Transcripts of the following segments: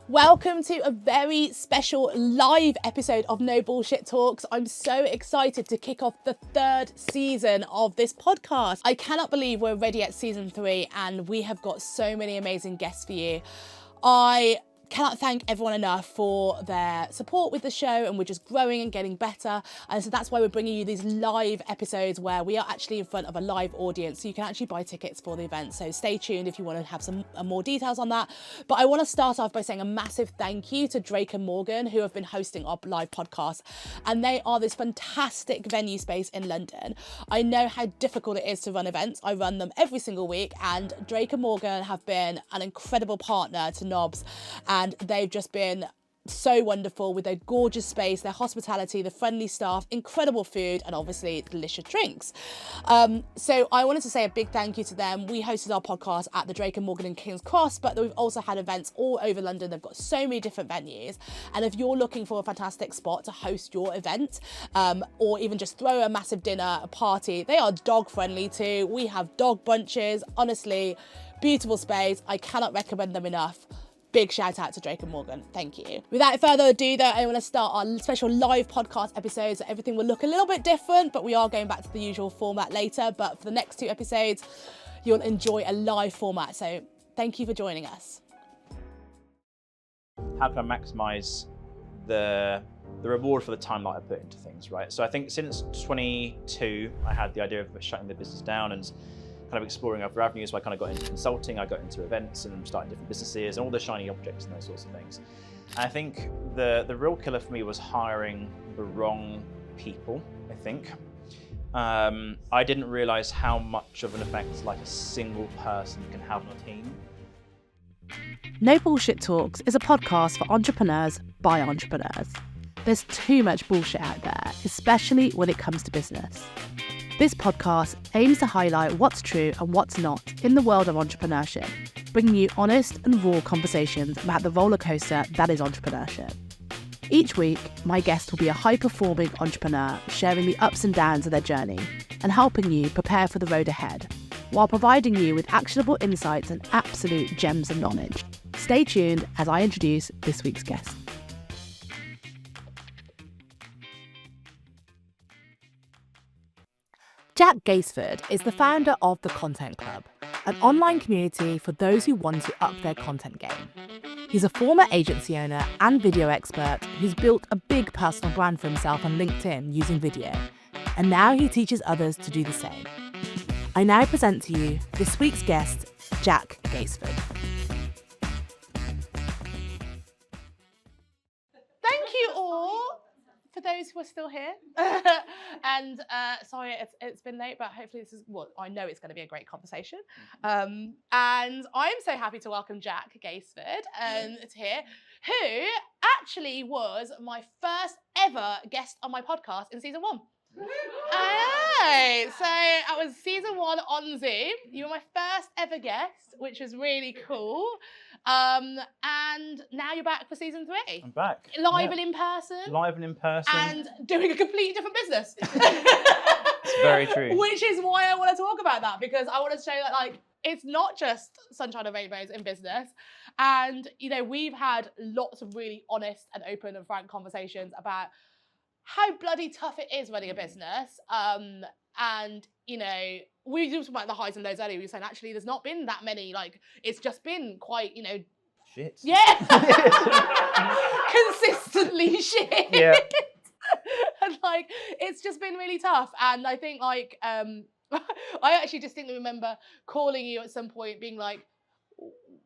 Welcome to a very special live episode of No Bullshit Talks. I'm so excited to kick off the 3rd season of this podcast. I cannot believe we're already at season 3 and we have got so many amazing guests for you. I cannot thank everyone enough for their support with the show, and we're just growing and getting better. And so that's why we're bringing you these live episodes where we are actually in front of a live audience, so you can actually buy tickets for the event. So stay tuned if you want to have some more details on that. But I want to start off by saying a massive thank you to Drake and Morgan, who have been hosting our live podcast, and they are this fantastic venue space in London. I know how difficult it is to run events. I run them every single week, and Drake and Morgan have been an incredible partner to Knobs, and they've just been so wonderful with their gorgeous space, their hospitality, the friendly staff, incredible food, and obviously delicious drinks. So I wanted to say a big thank you to them. We hosted our podcast at the Drake and Morgan in King's Cross, but we've also had events all over London. They've got so many different venues. And if you're looking for a fantastic spot to host your event, or even just throw a massive dinner, a party, they are dog friendly too. We have dog brunches. Honestly, beautiful space. I cannot recommend them enough. Big shout out to Drake and Morgan. Thank you. Without further ado though, I want to start our special live podcast episodes. So everything will look a little bit different, but we are going back to the usual format later. But for the next 2 episodes, you'll enjoy a live format. So thank you for joining us. How can I maximize the reward for the time that I put into things, right? So I think since 22, I had the idea of shutting the business down and kind of exploring other avenues. So I kind of got into consulting, I got into events and starting different businesses and all the shiny objects and those sorts of things. And I think the real killer for me was hiring the wrong people, I think. I didn't realize how much of an effect like a single person can have on a team. No Bullshit Talks is a podcast for entrepreneurs by entrepreneurs. There's too much bullshit out there, especially when it comes to business. This podcast aims to highlight what's true and what's not in the world of entrepreneurship, bringing you honest and raw conversations about the roller coaster that is entrepreneurship. Each week, my guest will be a high-performing entrepreneur sharing the ups and downs of their journey and helping you prepare for the road ahead, while providing you with actionable insights and absolute gems of knowledge. Stay tuned as I introduce this week's guest. Jack Gaisford is the founder of The Content Club, an online community for those who want to up their content game. He's a former agency owner and video expert who's built a big personal brand for himself on LinkedIn using video, and now he teaches others to do the same. I now present to you this week's guest, Jack Gaisford. Thank you all. For those who are still here, and sorry it's been late, but hopefully this is I know it's going to be a great conversation. And I'm so happy to welcome Jack Gaisford here, who actually was my first ever guest on my podcast in season 1. I know. So I was season 1 on Zoom. You were my first ever guest, which was really cool. And now you're back for season 3. I'm back. Live and in person. Live and in person. And doing a completely different business. It's very true. Which is why I want to talk about that, because I want to show that it's not just sunshine and rainbows in business. And, we've had lots of really honest and open and frank conversations about how bloody tough it is running a business. And, we talked about the highs and lows earlier. We were saying, actually, there's not been that many, it's just been quite, shit. Yeah. Consistently shit. Yeah. And, it's just been really tough. And I think, I actually distinctly remember calling you at some point being like,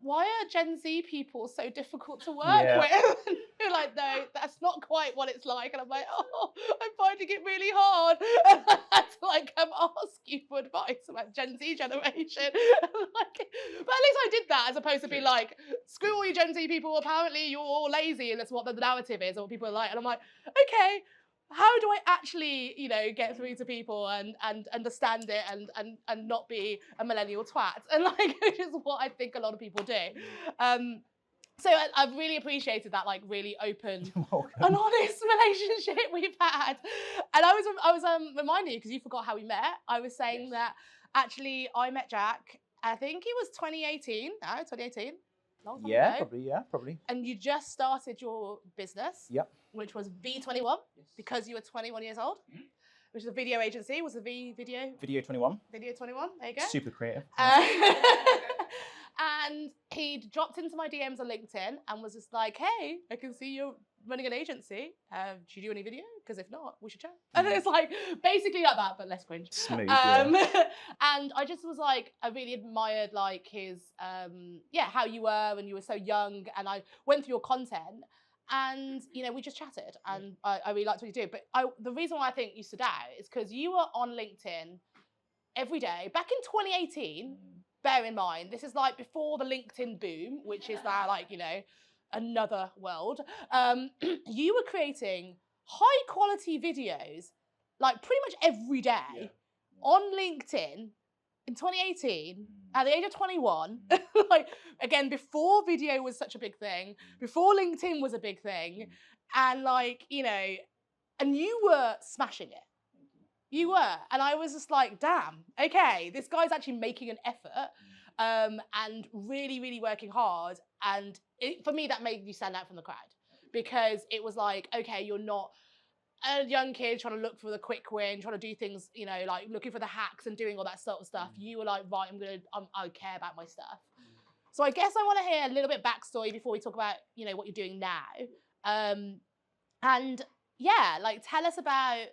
why are Gen Z people so difficult to work with? And you're like, no, that's not quite what it's like. And I'm like, oh, I'm finding it really hard. And I had to ask you for advice about Gen Z generation. But at least I did that, as opposed to be like, screw all you Gen Z people, apparently you're all lazy and that's what the narrative is or what people are like. And I'm like, okay, how do I actually, get through to people and understand it and not be a millennial twat? And which is what I think a lot of people do. So I've really appreciated that, really open and honest relationship we've had. And I was reminding you, because you forgot how we met. I was saying that actually I met Jack, I think it was 2018. long time Yeah, ago. probably. And you just started your business, Yep. which was V21, because you were 21 years old, which is a video agency. Was the video? Video 21. Video 21, there you go. Super creative. And he dropped into my DMs on LinkedIn and was just like, hey, I can see you're running an agency. Do you do any video? Because if not, we should chat. And it's like basically like that, but less cringe. Smooth, And I just was like, I really admired like his, how you were when you were so young. And I went through your content and, you know, we just chatted and I really liked what you do. But the reason why I think you stood out is because you were on LinkedIn every day. Back in 2018, bear in mind, this is like before the LinkedIn boom, which is now like, you know, another world. You were creating high quality videos like pretty much every day on LinkedIn in 2018 at the age of 21. Like, again, before video was such a big thing, before LinkedIn was a big thing, and like, you know, and you were smashing it. You were. And I was just like, damn, okay, this guy's actually making an effort and really, really working hard. And for me, that made you stand out from the crowd because it was like, okay, you're not a young kid trying to look for the quick win, trying to do things, you know, like looking for the hacks and doing all that sort of stuff. You were like, right, I care about my stuff. So I guess I want to hear a little bit backstory before we talk about, you know, what you're doing now. And yeah, like tell us about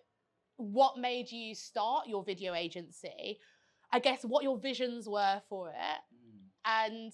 what made you start your video agency, I guess what your visions were for it, and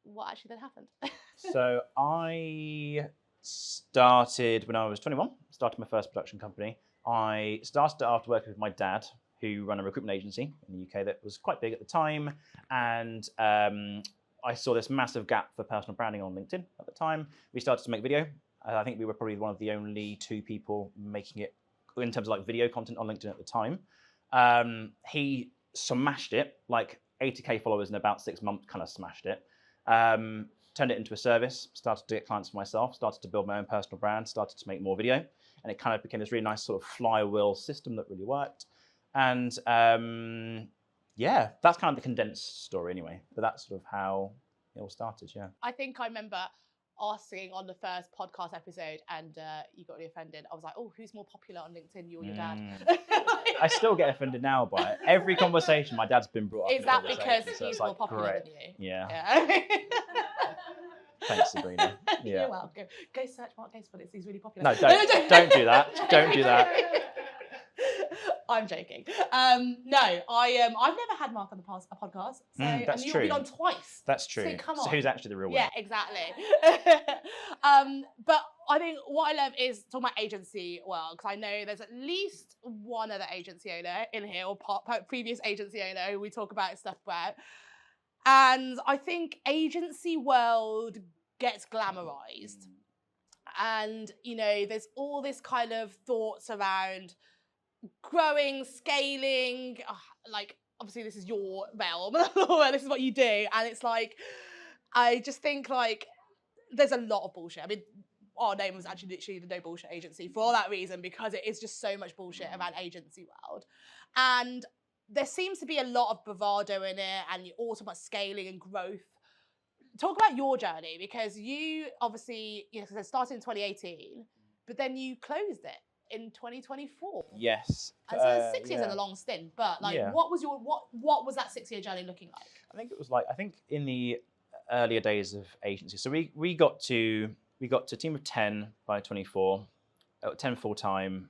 what actually then happened. So I started when I was 21, started my first production company. I started after working with my dad, who ran a recruitment agency in the UK that was quite big at the time. And I saw this massive gap for personal branding on LinkedIn at the time. We started to make video. I think we were probably one of the only 2 people making it in terms of like video content on LinkedIn at the time. He smashed it, like 80K followers in about 6 months, kind of smashed it. Turned it into a service, started to get clients for myself, started to build my own personal brand, started to make more video. And it kind of became this really nice sort of flywheel system that really worked. And yeah, that's kind of the condensed story anyway. But that's sort of how it all started, yeah. I think I remember asking on the first podcast episode and you got really offended. I was like, oh, who's more popular on LinkedIn, you or your dad? I still get offended now by it. Every conversation my dad's been brought up. Is that because he's more popular than you? Yeah. Thanks, Sabrina. Yeah. You're welcome. Go search Mark Gaisford. He's really popular. No, don't do that. Don't do that. I'm joking. No, I've never had Mark on the podcast. So, that's and you've true. been on twice. That's true. So come on. So who's actually the real one? Yeah, exactly. But I think what I love is talking about agency well, because I know there's at least one other agency owner in here, or previous agency owner who we talk about stuff about. And I think agency world gets glamorized. And, you know, there's all this kind of thoughts around growing, scaling, like, obviously this is your realm, this is what you do. And it's like, I just think like, there's a lot of bullshit. I mean, our name was actually literally the No Bullshit Agency for that reason, because it is just so much bullshit around agency world. And there seems to be a lot of bravado in it, and you're all talking about scaling and growth. Talk about your journey, because you obviously, you know, started in 2018, but then you closed it in 2024. Yes. And so 6 years is a long stint, but like, what was that 6-year journey looking like? I think it was like, I think in the earlier days of agency, so we got to a team of 10 by 24, 10 full time,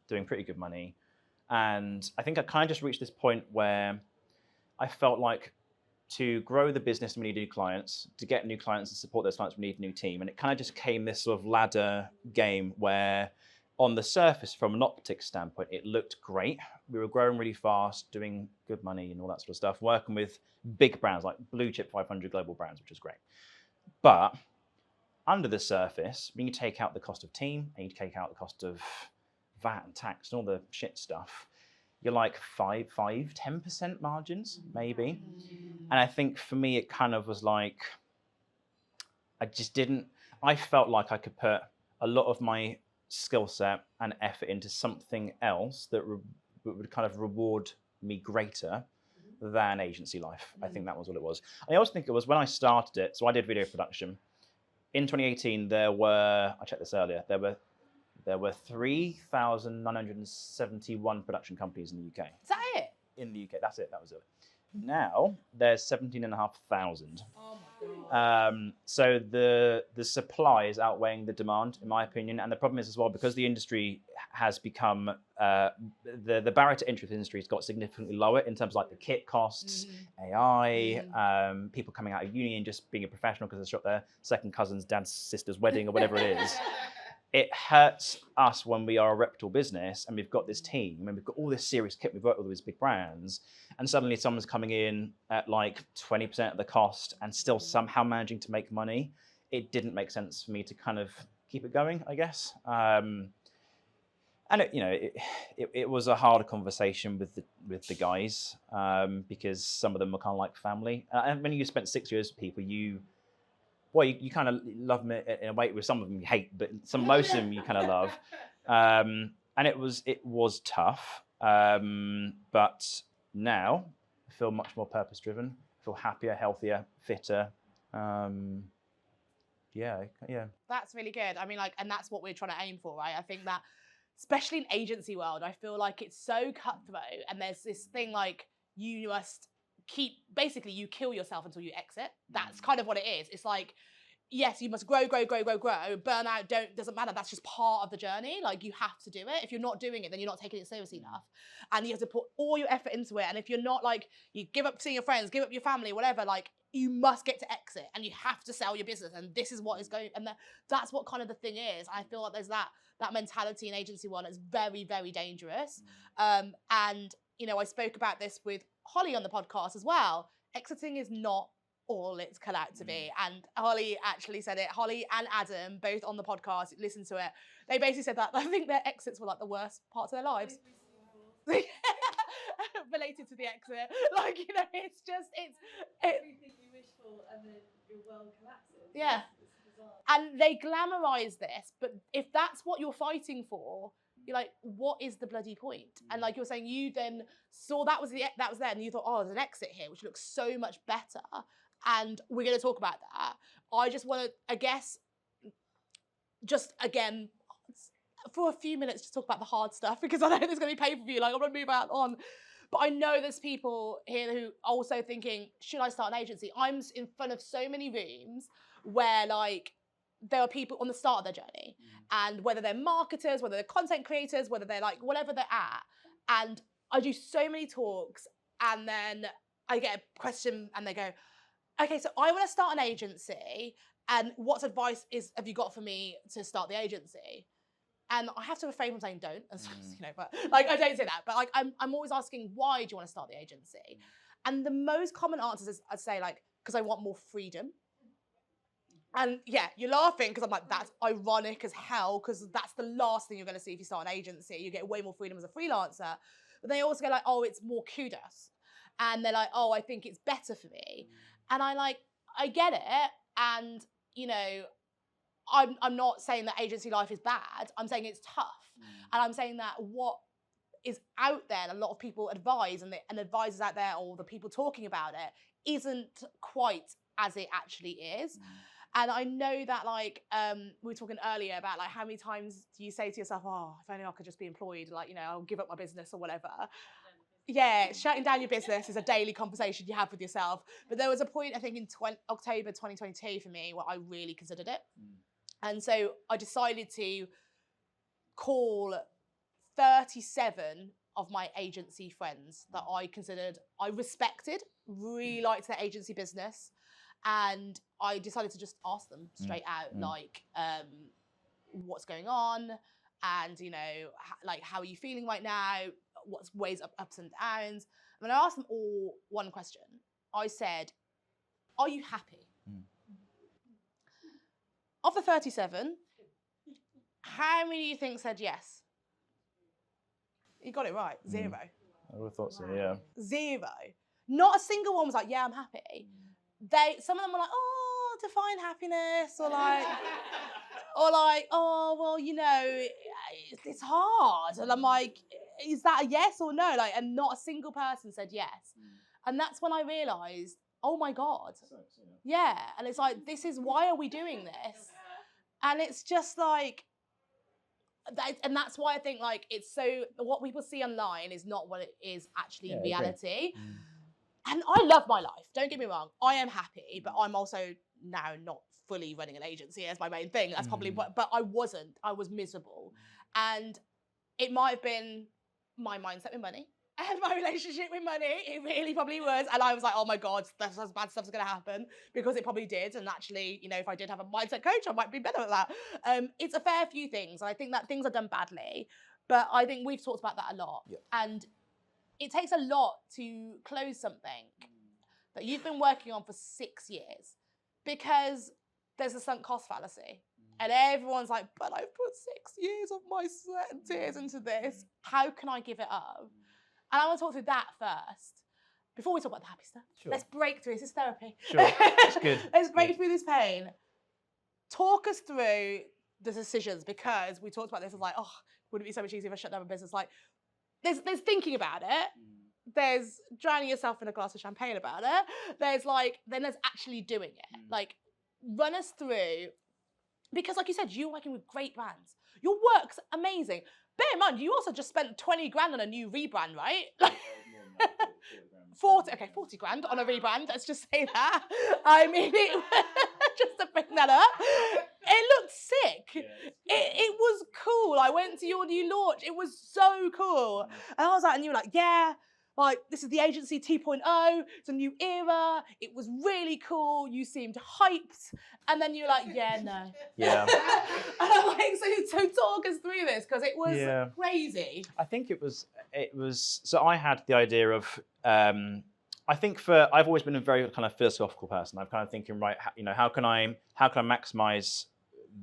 doing pretty good money. And I think I kind of just reached this point where I felt like to grow the business, we need new clients. To get new clients and support those clients, we need a new team. And it kind of just came this sort of ladder game where on the surface, from an optics standpoint, it looked great. We were growing really fast, doing good money and all that sort of stuff, working with big brands like blue chip 500 global brands, which is great. But under the surface, when you take out the cost of team and you take out the cost of VAT and tax and all the shit stuff, you're like 10% margins, maybe. And I think for me, it kind of was like, I felt like I could put a lot of my skill set and effort into something else that would kind of reward me greater than agency life. I think that was what it was. I also think it was when I started it. So I did video production. In 2018, I checked this earlier, there were 3,971 production companies in the UK. Is that it? In the UK, that's it, that was it. Now, there's 17,500. Oh my God. So the supply is outweighing the demand, in my opinion. And the problem is as well, because the industry has become, the barrier to entry for the industry has got significantly lower in terms of like the kit costs, AI, people coming out of uni and just being a professional because they shot their second cousin's dad's sister's wedding or whatever it is. It hurts us when we are a reputable business and we've got this team and we've got all this serious kit, we've worked with all these big brands, and suddenly someone's coming in at like 20% of the cost and still somehow managing to make money. It didn't make sense for me to kind of keep it going, I guess. And it was a hard conversation with the guys because some of them were kind of like family. And when you spent 6 years with people, you kind of love them in a way. With some of them you hate, but most of them you kind of love. And it was tough. But now I feel much more purpose driven. I feel happier, healthier, fitter. Yeah. That's really good. I mean, like, and that's what we're trying to aim for, right? I think that, especially in agency world, I feel like it's so cutthroat, and there's this thing like you must basically you kill yourself until you exit. That's kind of what it is. It's like, yes, you must grow. Burnout doesn't matter. That's just part of the journey. Like, you have to do it. If you're not doing it, then you're not taking it seriously enough. And you have to put all your effort into it. And if you're not, like, you give up seeing your friends, give up your family, whatever, like, you must get to exit and you have to sell your business. And this is what is going, and that's what kind of the thing is. I feel like there's that mentality in agency one that's very, very dangerous. And, you know, I spoke about this with Holly on the podcast as well. Exiting is not all it's cut out to be. And Holly actually said it. Holly and Adam, both on the podcast, listened to it. They basically said that I think their exits were like the worst parts of their lives. Related to the exit. Like, you know, it's everything you wish for and then your world collapses. Yeah. And they glamorize this, but if that's what you're fighting for, you're like, what is the bloody point? And like you're saying, you then saw that was there, and you thought, oh, there's an exit here, which looks so much better. And we're going to talk about that. I just want to, I guess, just again, for a few minutes, just talk about the hard stuff, because I know there's going to be pay-per-view. Like, I'm going to move on. But I know there's people here who are also thinking, should I start an agency? I'm in front of so many rooms where, like, there are people on the start of their journey, and whether they're marketers, whether they're content creators, whether they're like whatever they're at. And I do so many talks, and then I get a question and they go, okay, so I want to start an agency, and what advice have you got for me to start the agency? And I have to refrain from saying don't, you know, but like I don't say that, but like I'm always asking, why do you want to start the agency? And the most common answers is I'd say, like, because I want more freedom. And yeah, you're laughing because I'm like, that's ironic as hell, because that's the last thing you're going to see if you start an agency. You get way more freedom as a freelancer. But they also go like, oh, it's more kudos. And they're like, oh, I think it's better for me. And I get it. And, you know, I'm not saying that agency life is bad. I'm saying it's tough. And I'm saying that what is out there, and a lot of people advise, and advisors out there, or the people talking about it, isn't quite as it actually is. And I know that, like, we were talking earlier about, like, how many times do you say to yourself, oh, if only I could just be employed, like, you know, I'll give up my business or whatever. Yeah, shutting down your business is a daily conversation you have with yourself. But there was a point, I think, in October 2022 for me, where I really considered it. And so I decided to call 37 of my agency friends that I considered, I respected, really liked their agency business. And I decided to just ask them straight out, like, what's going on? And, you know, like, how are you feeling right now? What's ways ups and downs? And I asked them all one question. I said, are you happy? Of the 37, how many do you think said yes? You got it right, 0. I would have thought so, yeah. 0. Not a single one was like, yeah, I'm happy. Some of them were like, oh, define happiness, or like, oh, well, you know, it's hard. And I'm like, is that a yes or no? Like, and not a single person said yes. And that's when I realised, oh my God. Yeah. And it's like, this is, why are we doing this? And it's just like, and that's why I think like it's so, what people see online is not what it is actually in reality. And I love my life, don't get me wrong. I am happy, but I'm also now not fully running an agency as my main thing. That's probably, but I wasn't, I was miserable. And it might have been my mindset with money and my relationship with money. It really probably was. And I was like, oh my God, that's bad stuff's going to happen, because it probably did. And actually, you know, if I did have a mindset coach, I might be better at that. It's a fair few things. And I think that things are done badly, but I think we've talked about that a lot. Yep. And it takes a lot to close something that you've been working on for 6 years, because there's a sunk cost fallacy. And everyone's like, but I've put 6 years of my sweat and tears into this. How can I give it up? And I want to talk through that first, before we talk about the happy stuff. Sure. Let's break through. This is therapy. Sure, that's good. Let's break through this pain. Talk us through the decisions, because we talked about this as like, oh, wouldn't it be so much easier if I shut down my business? Like, there's thinking about it. There's drowning yourself in a glass of champagne about it. There's like, then there's actually doing it. Like, run us through, because like you said, you're working with great brands. Your work's amazing. Bear in mind, you also just spent 20 grand on a new rebrand, right? 40 grand on a rebrand, let's just say that. I mean, just to bring that up, it looked sick. It was cool. I went to your new launch. It was so cool. And I was like, and you were like, yeah, like, this is the agency 2.0. It's a new era. It was really cool. You seemed hyped. And then you're like, yeah, no. Yeah. And I'm like, so talk us through this, because it was crazy. I think it was, so I had the idea of, I think I've always been a very kind of philosophical person. I'm kind of thinking, right, you know, how can I maximize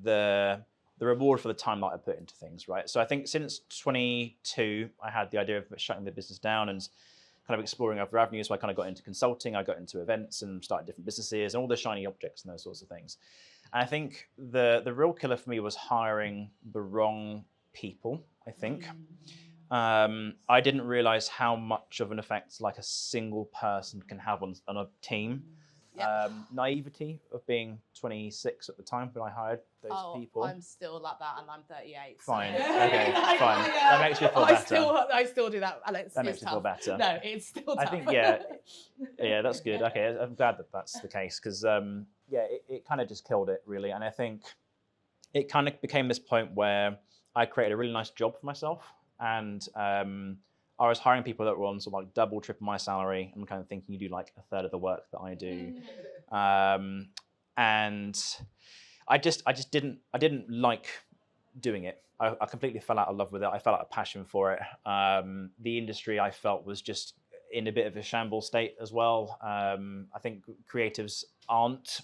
the reward for the time that I put into things, right? So I think since 22, I had the idea of shutting the business down and kind of exploring other avenues. So I kind of got into consulting, I got into events and started different businesses and all the shiny objects and those sorts of things. And I think the real killer for me was hiring the wrong people, I think. I didn't realize how much of an effect like a single person can have on a team. Yep. Naivety of being 26 at the time when I hired those people. I'm still like that, and I'm 38. Fine. So. Okay, fine. That makes me feel better. I still do that, and that makes me feel better. No, it's still tough. I think, yeah, that's good. Okay, I'm glad that that's the case, because it kind of just killed it really, and I think it kind of became this point where I created a really nice job for myself, and I was hiring people that were on sort of like double, triple my salary. I'm kind of thinking you do like a third of the work that I do. And I didn't like doing it. I completely fell out of love with it. I fell out of passion for it. The industry I felt was just in a bit of a shambles state as well. I think creatives aren't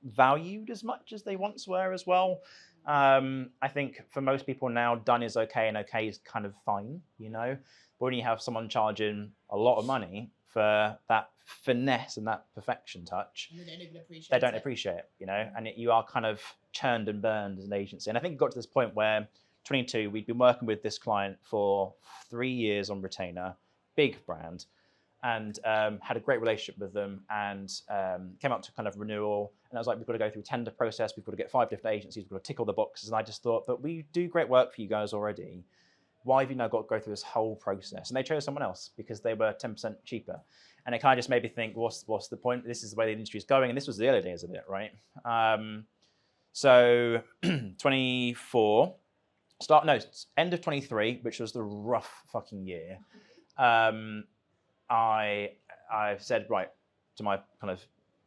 valued as much as they once were as well. I think for most people now, done is okay and okay is kind of fine, you know. But when you have someone charging a lot of money for that finesse and that perfection touch, and they don't appreciate it, you know. And you are kind of churned and burned as an agency. And I think it got to this point where 22, we'd been working with this client for 3 years on retainer, big brand, and had a great relationship with them, and came up to kind of renewal. And I was like, we've got to go through a tender process. We've got to get 5 different agencies. We've got to tick all the boxes. And I just thought, but we do great work for you guys already. Why have you now got to go through this whole process? And they chose someone else because they were 10% cheaper. And it kind of just made me think, what's the point? This is the way the industry is going. And this was the early days of it, right? So 24, end of 23, which was the rough fucking year. I said, right, to my kind of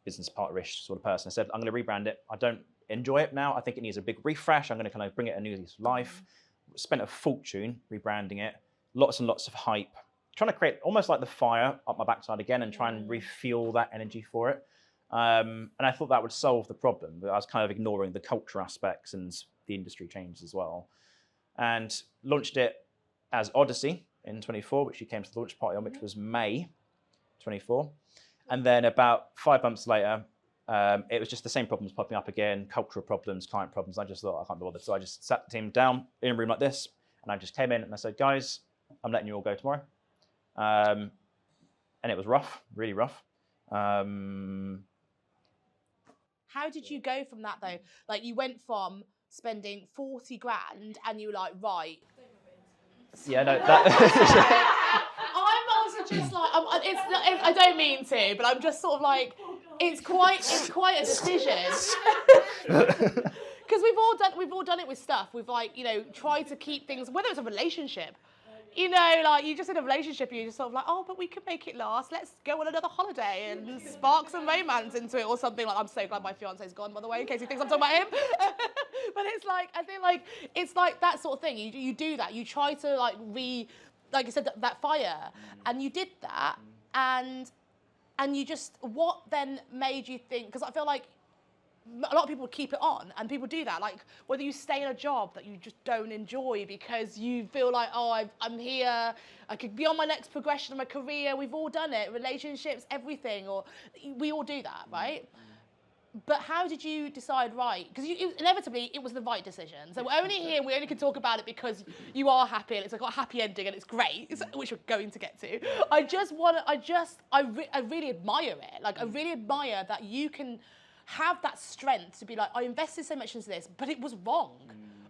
business partnerish sort of person, I said, I'm going to rebrand it. I don't enjoy it now. I think it needs a big refresh. I'm going to kind of bring it a new lease of life. Spent a fortune rebranding it. Lots and lots of hype. Trying to create almost like the fire up my backside again and try and refuel that energy for it. And I thought that would solve the problem, but I was kind of ignoring the culture aspects and the industry changes as well. And launched it as Odyssey in 24, which you came to the launch party on, which was May 24. And then about 5 months later, it was just the same problems popping up again, cultural problems, client problems. I just thought, I can't be bothered. So I just sat the team down in a room like this, and I just came in and I said, guys, I'm letting you all go tomorrow. and it was rough, really rough. How did you go from that though? Like you went from spending 40 grand and you were like, right. Yeah, no, that. I'm also just like, I don't mean to, but I'm just sort of like, it's quite a decision. Because we've all done it with stuff. We've like, you know, tried to keep things, whether it's a relationship, you know, like you just in a relationship, you're just sort of like, oh, but we can make it last. Let's go on another holiday and spark some romance into it or something. Like, I'm so glad my fiance's gone, by the way, in case he thinks I'm talking about him. But it's like, I think like, it's like that sort of thing. You do that. You try to like like you said, that fire. And you did that. And you just, what then made you think, because I feel like a lot of people keep it on, and people do that. Like whether you stay in a job that you just don't enjoy because you feel like, oh, I'm here, I could be on my next progression of my career. We've all done it, relationships, everything, or we all do that, right? But how did you decide, right? Because inevitably it was the right decision. So we're only here, we only can talk about it because you are happy and it's got a happy ending and it's great, which we're going to get to. I really admire it. Like I really admire that you can have that strength to be like, I invested so much into this, but it was wrong.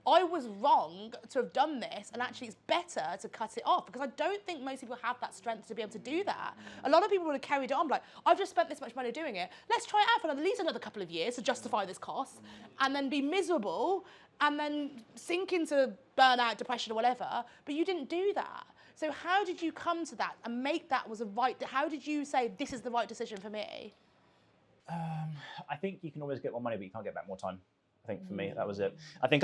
I was wrong to have done this, and actually it's better to cut it off, because I don't think most people have that strength to be able to do that. A lot of people would have carried on like, I've just spent this much money doing it, let's try it out for at least another couple of years to justify this cost, and then be miserable, and then sink into burnout, depression or whatever, but you didn't do that. So how did you come to that and make that was a right, how did you say, this is the right decision for me? I think you can always get more money, but you can't get back more time. I think for me, that was it. I think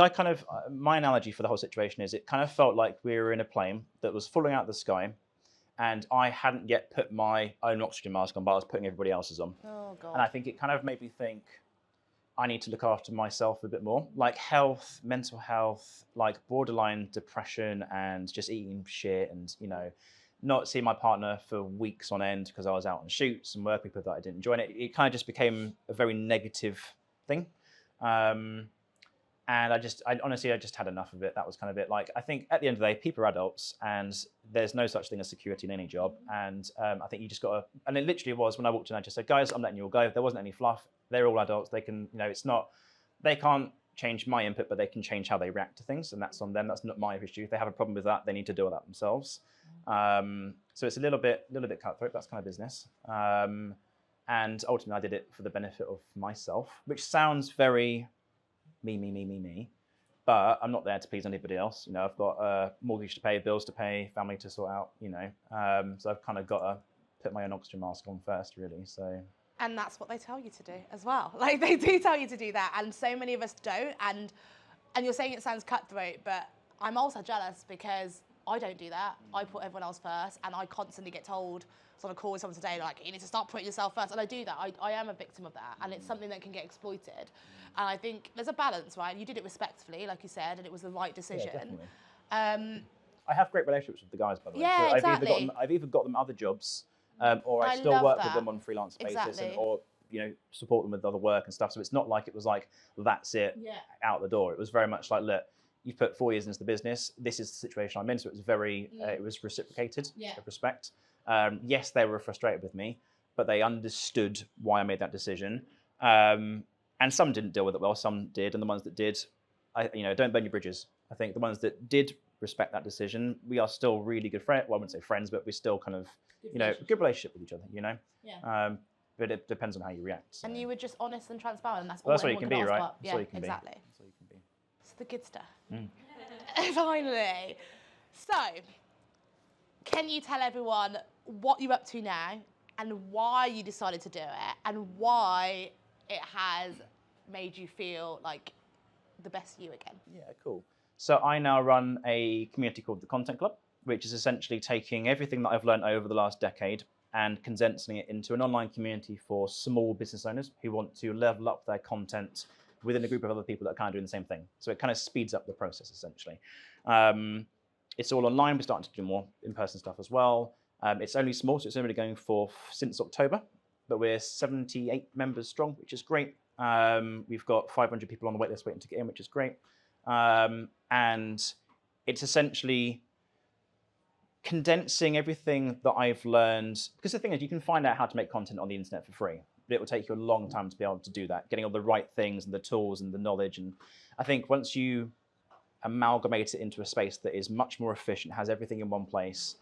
my analogy for the whole situation is it kind of felt like we were in a plane that was falling out of the sky, and I hadn't yet put my own oxygen mask on, but I was putting everybody else's on. Oh, God. And I think it kind of made me think, I need to look after myself a bit more. Like health, mental health, like borderline depression and just eating shit and, you know, not seeing my partner for weeks on end because I was out on shoots and working with people that I didn't enjoy. And it kind of just became a very negative thing. And I honestly just had enough of it. That was kind of it. Like, I think at the end of the day, people are adults and there's no such thing as security in any job. And I think you just got to, and it literally was when I walked in, I just said, guys, I'm letting you all go. There wasn't any fluff. They're all adults. They can, you know, they can't change my input, but they can change how they react to things. And that's on them. That's not my issue. If they have a problem with that, they need to deal with that themselves. So it's a little bit cutthroat. That's kind of business. And ultimately I did it for the benefit of myself, which sounds very me, but I'm not there to please anybody else. You know, I've got a mortgage to pay, bills to pay, family to sort out, you know. So I've kind of got to put my own oxygen mask on first, really. So. And that's what they tell you to do as well. Like they do tell you to do that, and so many of us don't. And you're saying it sounds cutthroat, but I'm also jealous because I don't do that. I put everyone else first, and I constantly get told, so on a call with someone today, like, you need to start putting yourself first, and I do that. I am a victim of that, and it's something that can get exploited. And I think there's a balance, right? You did it respectfully, like you said, and it was the right decision. Yeah, definitely. I have great relationships with the guys, by the way. Yeah, so exactly. I've either got them other jobs, or I still work with them on freelance basis, exactly. or you know, support them with other work and stuff. So it's not like it was like, that's it, out the door. It was very much like, look, you've put 4 years into the business. This is the situation I'm in. So it was very, it was reciprocated of respect. Yes, they were frustrated with me, but they understood why I made that decision. And some didn't deal with it well, some did. And the ones that did, don't burn your bridges. I think the ones that did respect that decision, we are still really good friends. Well, I wouldn't say friends, but we're still kind of, good relationship with each other, you know? Yeah. But it depends on how you react. So. And you were just honest and transparent, and that's all anyone you can be, right? Yeah, exactly. That's all you can be. It's the good stuff. Finally. So, can you tell everyone what you're up to now and why you decided to do it and why it has made you feel like the best you again? Yeah, cool. So I now run a community called the Content Club, which is essentially taking everything that I've learned over the last decade and condensing it into an online community for small business owners who want to level up their content within a group of other people that are kind of doing the same thing. So it kind of speeds up the process, essentially. It's all online. We're starting to do more in-person stuff as well. It's only small, so it's only going for since October, but we're 78 members strong, which is great. We've got 500 people on the waitlist waiting to get in, which is great. And it's essentially condensing everything that I've learned, because the thing is, you can find out how to make content on the internet for free, but it will take you a long time to be able to do that, getting all the right things and the tools and the knowledge. And I think once you amalgamate it into a space that is much more efficient, has everything in one place,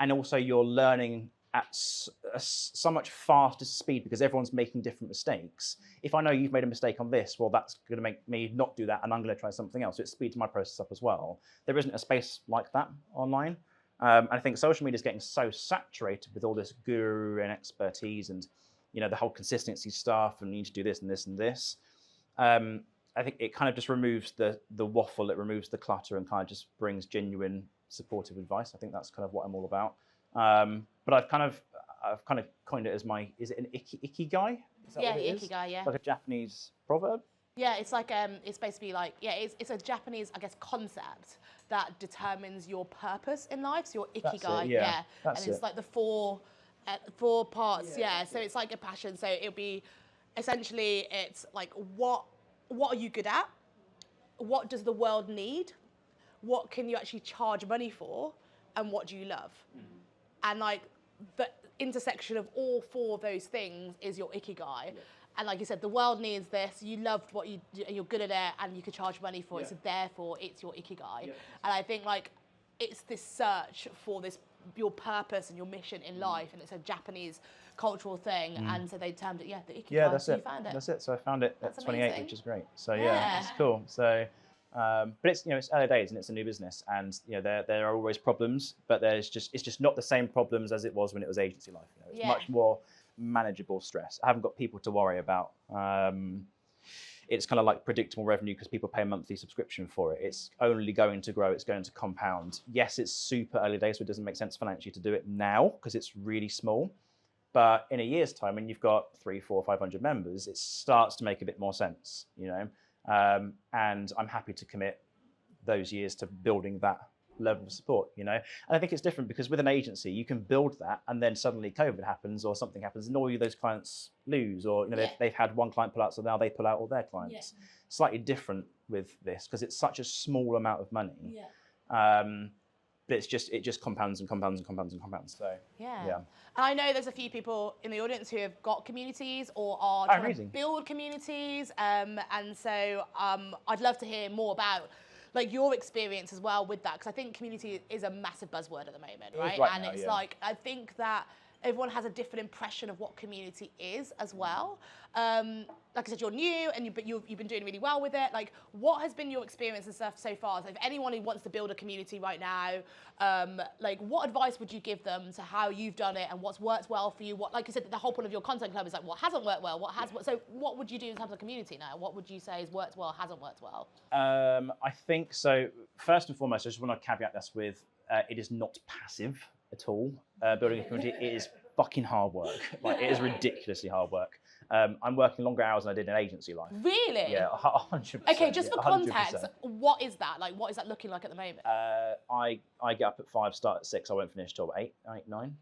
and also you're learning at so much faster speed because everyone's making different mistakes. If I know you've made a mistake on this, well, that's going to make me not do that, and I'm going to try something else. So it speeds my process up as well. There isn't a space like that online. I think social media is getting so saturated with all this guru and expertise, and the whole consistency stuff, and you need to do this and this and this. I think it kind of just removes the waffle, it removes the clutter, and kind of just brings genuine supportive advice. I think that's kind of what I'm all about. But I've kind of coined it as is it an ikigai? Is that Yeah, what it is? ikigai, yeah. Like a Japanese proverb? Yeah, it's like it's basically like it's a Japanese, I guess, concept that determines your purpose in life. So your That's ikigai, it, yeah. That's and it's it. like the four parts, yeah. So it's like a passion. So it'll be essentially it's like what are you good at? What does the world need? What can you actually charge money for? And what do you love? And like the intersection of all four of those things is your ikigai. Yeah. And like you said, the world needs this. You love what you do, and you're good at it, and you can charge money for it. So therefore, it's your ikigai. Yeah. And I think like it's this search for your purpose and your mission in life, and it's a Japanese cultural thing. And so they termed it the ikigai. Yeah, that's so it. You found it. That's it. So I found it at 28, amazing. which is great. So yeah, it's cool. So. But it's it's early days and it's a new business, and there are always problems, but it's just not the same problems as it was when it was agency life. It's much more manageable stress. I haven't got people to worry about. It's kind of like predictable revenue because people pay a monthly subscription for it. It's only going to grow. It's going to compound. Yes, it's super early days, so it doesn't make sense financially to do it now because it's really small. But in a year's time, when you've got 300, 400, 500 members, it starts to make a bit more sense. And I'm happy to commit those years to building that level of support, And I think it's different because with an agency, you can build that and then suddenly COVID happens or something happens and all those clients lose, or, they've had one client pull out, so now they pull out all their clients. Yeah. Slightly different with this because it's such a small amount of money. Yeah. But it just compounds and compounds and compounds and compounds. So yeah. And I know there's a few people in the audience who have got communities or are trying to build communities. And so I'd love to hear more about like your experience as well with that, because I think community is a massive buzzword at the moment, right? And it's like I think that everyone has a different impression of what community is as well. Like I said, you're new, but you've been doing really well with it. Like, what has been your experience and stuff so far? So if anyone who wants to build a community right now, like, what advice would you give them to how you've done it and what's worked well for you? What, like you said, the whole point of your content club is like what hasn't worked well, so what would you do in terms of community now? What would you say has worked well, hasn't worked well? I think so. First and foremost, I just want to caveat this with it is not passive at all. Building a community, it is fucking hard work. Like, it is ridiculously hard work. I'm working longer hours than I did in agency life. Really? Yeah, 100%. Okay, just for context, what is that? Like, what is that looking like at the moment? I get up at 5, start at 6. I won't finish till 8, 9.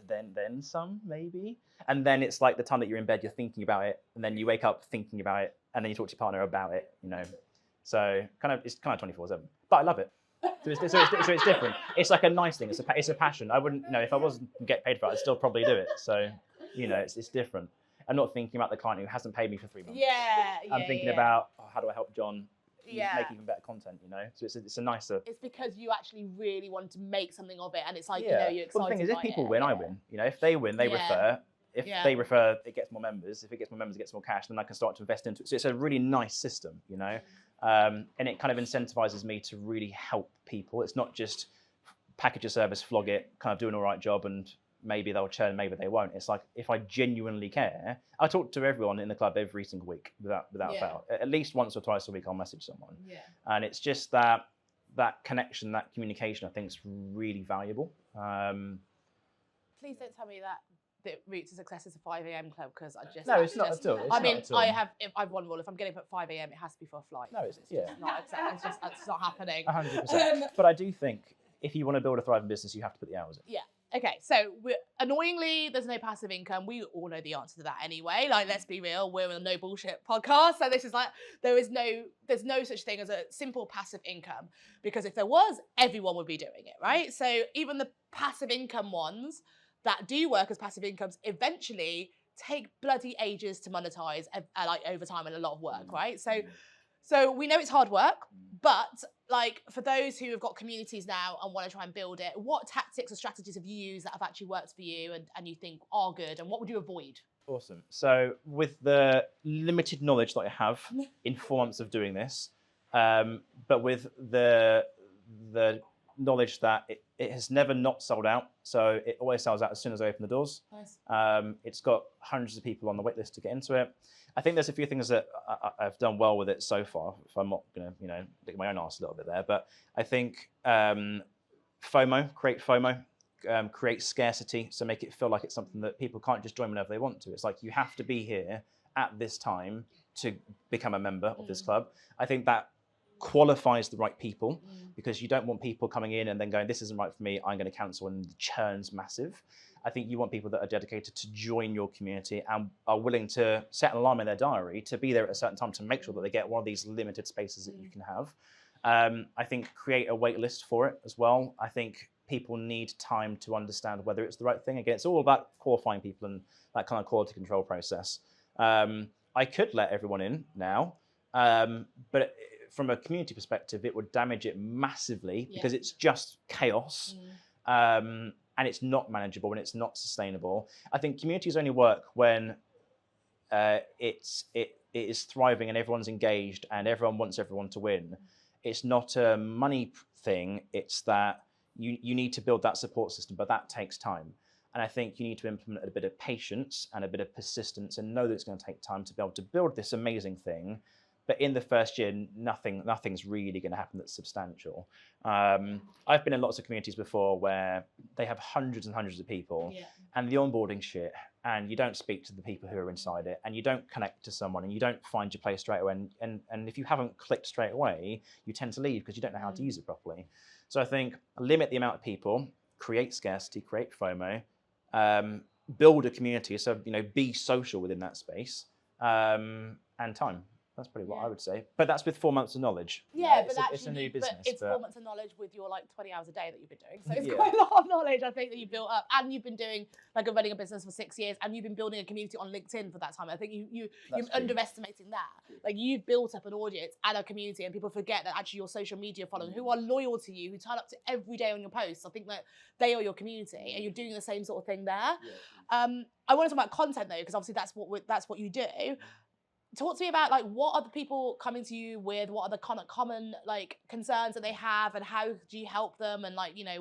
Then some, maybe. And then it's like the time that you're in bed, you're thinking about it, and then you wake up thinking about it, and then you talk to your partner about it, So it's kind of 24/7. But I love it. So it's different. It's like a nice thing. It's a passion. I wouldn't, if I wasn't get paid for it, I'd still probably do it. So, it's different. I'm not thinking about the client who hasn't paid me for 3 months. I'm thinking about how do I help John make even better content. So it's a nicer. It's because you actually really want to make something of it, and it's like you're excited. Well, the thing is, if people win, I win. If they win, they refer. If they refer, it gets more members. If it gets more members, it gets more cash. Then I can start to invest into it. So it's a really nice system, and it kind of incentivizes me to really help people. It's not just package a service, flog it, kind of do an all right job, and maybe they'll churn, maybe they won't. It's like, if I genuinely care, I talk to everyone in the club every single week without fail. At least once or twice a week, I'll message someone. Yeah. And it's just that connection, that communication, I think is really valuable. Please don't tell me that the route to success is a 5 a.m. club, because No, it's not at all. I've one rule. If I'm getting up at 5 a.m., it has to be for a flight. No, it's not happening. 100%. But I do think if you want to build a thriving business, you have to put the hours in. Yeah. Okay, so annoyingly, there's no passive income. We all know the answer to that anyway. Like, let's be real, we're a no bullshit podcast. So this is like, there's no such thing as a simple passive income, because if there was, everyone would be doing it, right? So even the passive income ones that do work as passive incomes eventually take bloody ages to monetize, like over time, and a lot of work, right? So we know it's hard work, but like for those who have got communities now and want to try and build it, what tactics or strategies have you used that have actually worked for you and you think are good, and what would you avoid? Awesome. So with the limited knowledge that I have in 4 months of doing this, but with the knowledge that it has never not sold out. So it always sells out as soon as I open the doors. Nice. It's got hundreds of people on the wait list to get into it. I think there's a few things that I've done well with it so far, if I'm not going to, dig my own arse a little bit there. But I think FOMO, create FOMO, create scarcity. So make it feel like it's something that people can't just join whenever they want to. It's like you have to be here at this time to become a member of this club. I think that qualifies the right people, because you don't want people coming in and then going, this isn't right for me, I'm going to cancel, and the churn's massive. I think you want people that are dedicated to join your community and are willing to set an alarm in their diary to be there at a certain time to make sure that they get one of these limited spaces that you can have. I think create a wait list for it as well. I think people need time to understand whether it's the right thing. Again, it's all about qualifying people and that kind of quality control process. I could let everyone in now, but from a community perspective, it would damage it massively because it's just chaos. And it's not manageable and it's not sustainable. I think communities only work when it is thriving and everyone's engaged and everyone wants everyone to win. It's not a money thing. It's that you need to build that support system, but that takes time. And I think you need to implement a bit of patience and a bit of persistence and know that it's going to take time to be able to build this amazing thing. But in the first year, nothing's really going to happen that's substantial. I've been in lots of communities before where they have hundreds and hundreds of people, and the onboarding shit, and you don't speak to the people who are inside it, and you don't connect to someone, and you don't find your place straight away. And if you haven't clicked straight away, you tend to leave because you don't know how to use it properly. So I think limit the amount of people, create scarcity, create FOMO, build a community. So be social within that space, and time. That's probably what I would say. But that's with 4 months of knowledge. Yeah, but it's a new business. But it's 4 months of knowledge with your 20 hours a day that you've been doing. So it's quite a lot of knowledge, I think, that you've built up. And you've been doing running a business for 6 years, and you've been building a community on LinkedIn for that time. I think you're underestimating that. Like, you've built up an audience and a community, and people forget that actually your social media followers who are loyal to you, who turn up to every day on your posts, I think that they are your community, and you're doing the same sort of thing there. I want to talk about content though, because obviously that's what you do. Talk to me about what are the people coming to you with? What are the kind of common concerns that they have, and how do you help them? And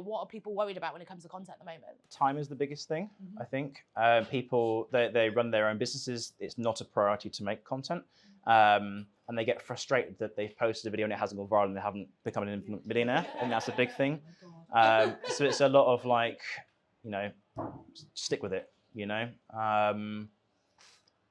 what are people worried about when it comes to content at the moment? Time is the biggest thing, I think. People they run their own businesses. It's not a priority to make content, and they get frustrated that they've posted a video and it hasn't gone viral and they haven't become an infinite millionaire, and that's a big thing. So it's a lot of stick with it.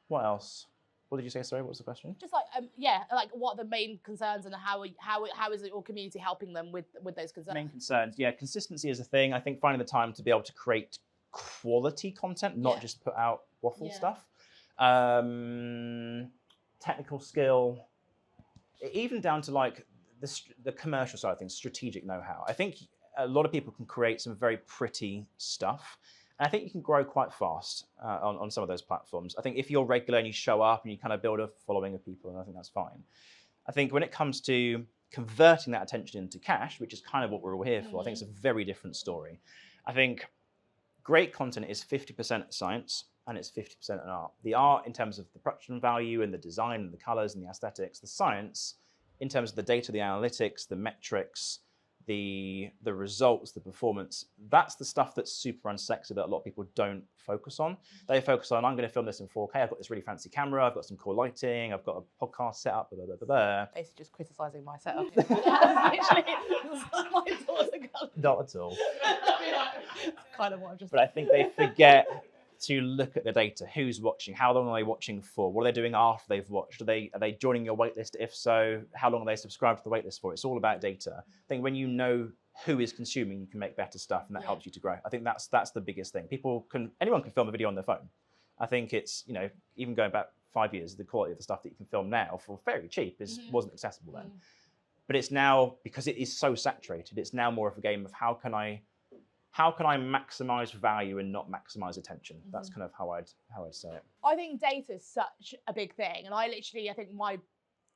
What else? What did you say? Sorry, what was the question? Just what are the main concerns, and how is your community helping them with those concerns? Main concerns, consistency is a thing. I think finding the time to be able to create quality content, not just put out waffle stuff. Technical skill, even down to the commercial side of things, strategic know-how. I think a lot of people can create some very pretty stuff. And I think you can grow quite fast on some of those platforms. I think if you're regular and you show up and you kind of build a following of people, and I think that's fine. I think when it comes to converting that attention into cash, which is kind of what we're all here for, I think it's a very different story. I think great content is 50% science and it's 50% an art. The art in terms of the production value and the design and the colors and the aesthetics, the science in terms of the data, the analytics, the metrics, the results, the performance, that's the stuff that's super unsexy that a lot of people don't focus on. They focus on, I'm going to film this in 4K, I've got this really fancy camera, I've got some cool lighting, I've got a podcast set up, blah, blah, blah, blah. Basically just criticising my setup. My thoughts are Not at all. kind of what I've just But I think they forget to look at the data. Who's watching? How long are they watching for? What are they doing after they've watched? Are they joining your waitlist? If so, how long are they subscribed to the waitlist for? It's all about data. I think when you know who is consuming, you can make better stuff, and that helps you to grow. I think that's the biggest thing. Anyone can film a video on their phone. I think it's, even going back 5 years, the quality of the stuff that you can film now for very cheap wasn't accessible then. But it's now, because it is so saturated, it's now more of a game of how can I maximize value and not maximize attention. That's kind of how I'd say it. I think data is such a big thing, and I think my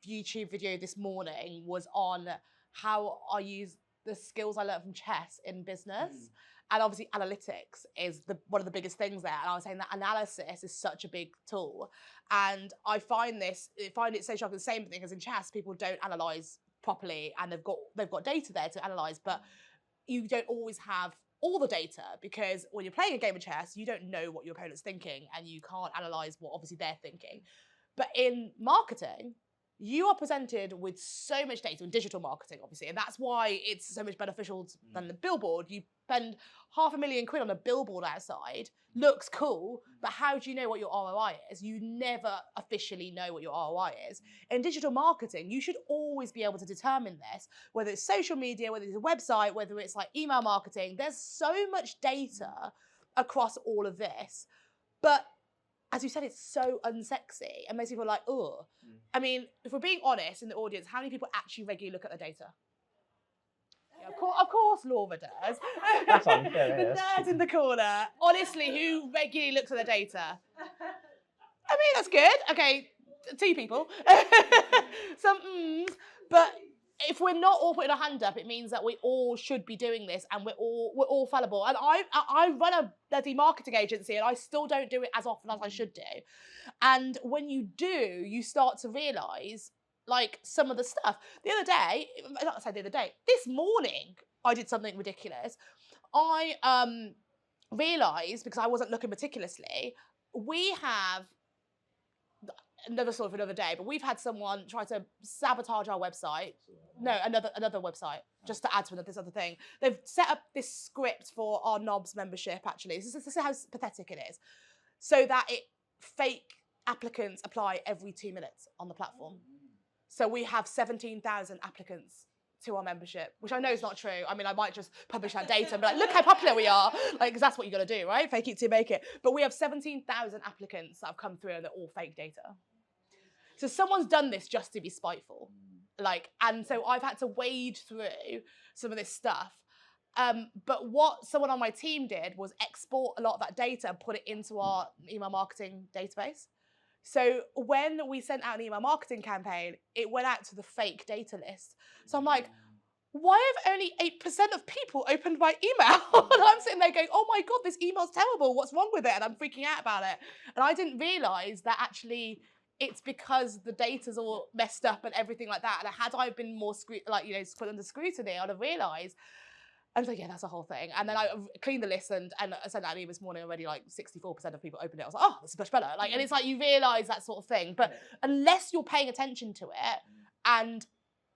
YouTube video this morning was on how I use the skills I learned from chess in business. And obviously analytics is one of the biggest things there. And I was saying that analysis is such a big tool. And I find it so shocking. The same thing as in chess, people don't analyze properly, and they've got data there to analyze, but you don't always have all the data, because when you're playing a game of chess, you don't know what your opponent's thinking, and you can't analyze what obviously they're thinking. But in marketing, you are presented with so much data in digital marketing, obviously, and that's why it's so much beneficial than the billboard. You spend £500,000 on a billboard outside, looks cool, but how do you know what your ROI is? You never officially know what your ROI is. In digital marketing, you should always be able to determine this, whether it's social media, whether it's a website, whether it's like email marketing. There's so much data across all of this, but as you said, it's so unsexy, and most people are like, oh. I mean, if we're being honest in the audience, how many people actually regularly look at the data? Yeah, of course, Laura does. That's unfair. The nerd in the corner. Honestly, who regularly looks at the data? I mean, that's good. Okay, 2 people. Some mms. But if we're not all putting a hand up, it means that we all should be doing this, and we're all fallible. And I run a bloody marketing agency, and I still don't do it as often as I should do. And when you do, you start to realise like some of the stuff. This morning I did something ridiculous. I realised, because I wasn't looking meticulously, we have another story for another day, but we've had someone try to sabotage our website. No, another website, just to add to this other thing. They've set up this script for our knobs membership, actually. This is how pathetic it is. So that fake applicants apply every 2 minutes on the platform. So we have 17,000 applicants to our membership, which I know is not true. I mean, I might just publish that data and be like, look how popular we are. Like, because that's what you got to do, right? Fake it to make it. But we have 17,000 applicants that have come through, and they're all fake data. So someone's done this just to be spiteful. And so I've had to wade through some of this stuff. But what someone on my team did was export a lot of that data and put it into our email marketing database. So when we sent out an email marketing campaign, it went out to the fake data list. So I'm like, why have only 8% of people opened my email? And I'm sitting there going, oh my God, this email's terrible. What's wrong with it? And I'm freaking out about it. And I didn't realise that actually it's because the data's all messed up and everything like that. And had I been more put under scrutiny, I'd have realised. I was like, yeah, that's a whole thing. And then I cleaned the list and I sent out an email this morning, already like 64% of people opened it. I was like, oh, this is much better. And it's like, you realise that sort of thing. But unless you're paying attention to it, and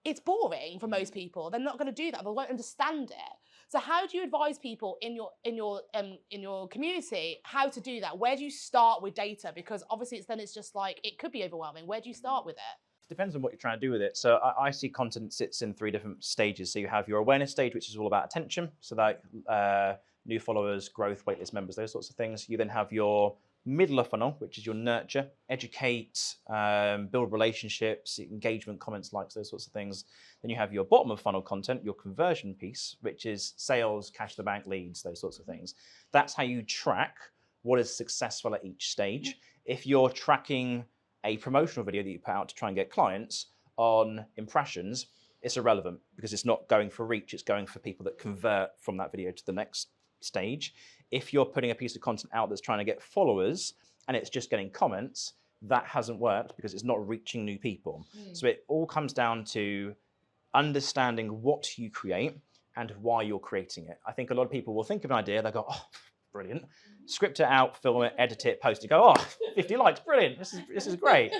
it's boring for most people, they're not going to do that. They won't understand it. So how do you advise people in your community how to do that? Where do you start with data? Because obviously it's just like, it could be overwhelming. Where do you start with it? Depends on what you're trying to do with it. So I see content sits in 3 different stages. So you have your awareness stage, which is all about attention. So like new followers, growth, waitlist members, those sorts of things. You then have your middle of funnel, which is your nurture, educate, build relationships, engagement, comments, likes, those sorts of things. Then you have your bottom of funnel content, your conversion piece, which is sales, cash to the bank, leads, those sorts of things. That's how you track what is successful at each stage. If you're tracking a promotional video that you put out to try and get clients on impressions, it's irrelevant because it's not going for reach, it's going for people that convert from that video to the next stage. If you're putting a piece of content out that's trying to get followers and it's just getting comments, that hasn't worked because it's not reaching new people. So it all comes down to understanding what you create and why you're creating it. I think a lot of people will think of an idea, they go, oh, brilliant. Script it out, film it, edit it, post it, go, oh, 50 likes, brilliant, this is great.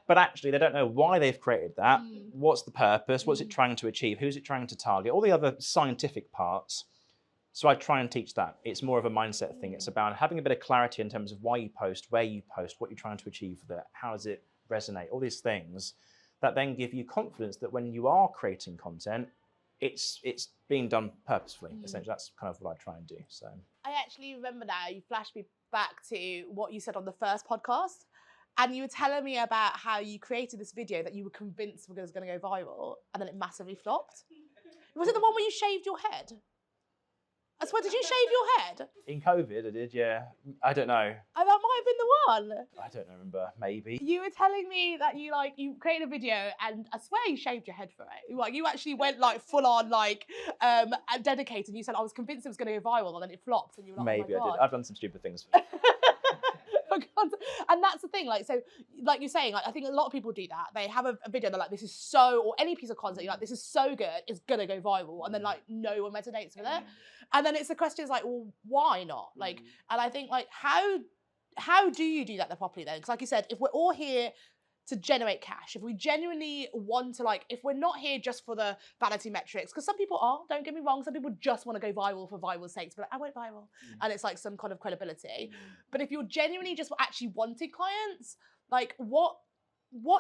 But actually they don't know why they've created that, what's the purpose, what's it trying to achieve, who's it trying to target, all the other scientific parts. So I try and teach that. It's more of a mindset thing. It's about having a bit of clarity in terms of why you post, where you post, what you're trying to achieve with it, how does it resonate, all these things that then give you confidence that when you are creating content, it's being done purposefully. Essentially, that's kind of what I try and do. So I actually remember now, you flashed me back to what you said on the first podcast. And you were telling me about how you created this video that you were convinced was going to go viral, and then it massively flopped. Was it the one where you shaved your head? I swear, did you shave your head? in COVID, I did. Yeah, I don't know. Oh, that might have been the one. I don't remember. Maybe. You were telling me that you created a video, and I swear you shaved your head for it. Like, you actually went like full on and dedicated. You said I was convinced it was going to go viral, and then it flopped, and you were like, Maybe oh my I God. did. I've done some stupid things. For And that's the thing, like, so, like you're saying, like, I think a lot of people do that. They have a video, they're like, this is so, or any piece of content, you're like, this is so good, it's gonna go viral, and then like no one resonates with it. And then it's the question is like, well, why not? Like, and I think like, how do you do that properly then? Because like you said, if we're all here to generate cash, if we genuinely want to, like, if we're not here just for the vanity metrics, because some people are, don't get me wrong, some people just want to go viral for viral's sake, but like, I went viral, and it's like some kind of credibility. But if you're genuinely just actually wanting clients, like what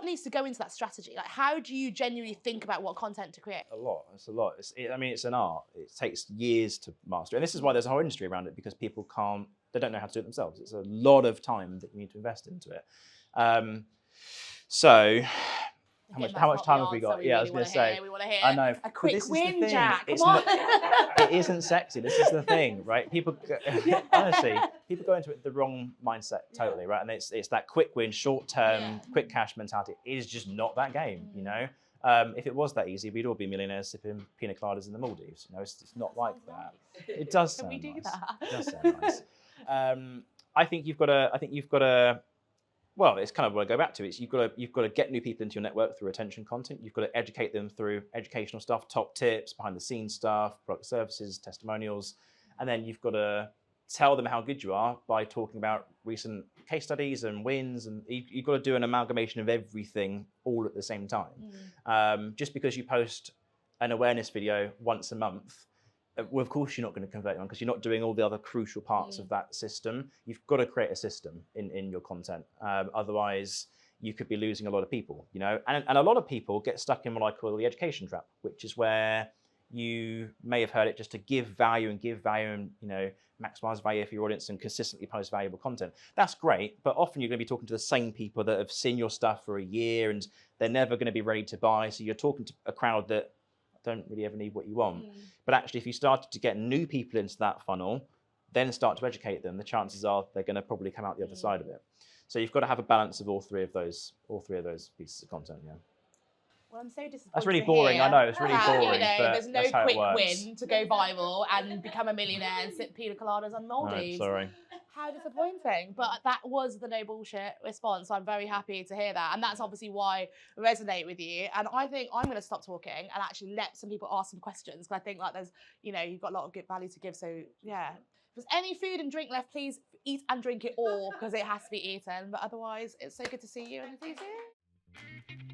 needs to go into that strategy? Like, how do you genuinely think about what content to create? A lot. It's a lot. I mean, it's an art. It takes years to master, and this is why there's a whole industry around it, because people they don't know how to do it themselves. It's a lot of time that you need to invest into it. So, how much time have we got? I was going to say. We want to hear. I know. A quick win, Jack. Come on. It isn't sexy. This is the thing, right? People, honestly, people go into it with the wrong mindset totally, right? And it's that quick win, short term, quick cash mentality. It is just not that game, you know? If it was that easy, we'd all be millionaires sipping pina coladas in the Maldives. You know, it's not like that. It does sound nice. Can we do that? It does sound nice. I think you've got to. Well, it's kind of what I go back to. It's you've got to get new people into your network through retention content. You've got to educate them through educational stuff, top tips, behind the scenes stuff, product services, testimonials, and then you've got to tell them how good you are by talking about recent case studies and wins, and you've got to do an amalgamation of everything all at the same time. Just because you post an awareness video once a month, well, of course you're not going to convert on, because you're not doing all the other crucial parts of that system. You've got to create a system in your content. Otherwise, you could be losing a lot of people, you know? And a lot of people get stuck in what I call the education trap, which is where you may have heard it, just to give value and, you know, maximize value for your audience and consistently post valuable content. That's great, but often you're going to be talking to the same people that have seen your stuff for a year and they're never going to be ready to buy. So you're talking to a crowd that don't really ever need what you want. But actually, if you started to get new people into that funnel, then start to educate them, the chances are they're going to probably come out the other side of it. So you've got to have a balance of all three of those pieces of content. Yeah. Well, I'm so disappointed. That's really boring. I know it's really boring. You know, but there's no quick win to go viral and become a millionaire and sip pina coladas on Maldives. No, sorry. How disappointing. But that was the no bullshit response. I'm very happy to hear that. And that's obviously why I resonate with you. And I think I'm going to stop talking and actually let some people ask some questions. Because I think like there's, you know, you've got a lot of good value to give. So yeah. If there's any food and drink left, please eat and drink it all because it has to be eaten. But otherwise, it's so good to see you and see you soon.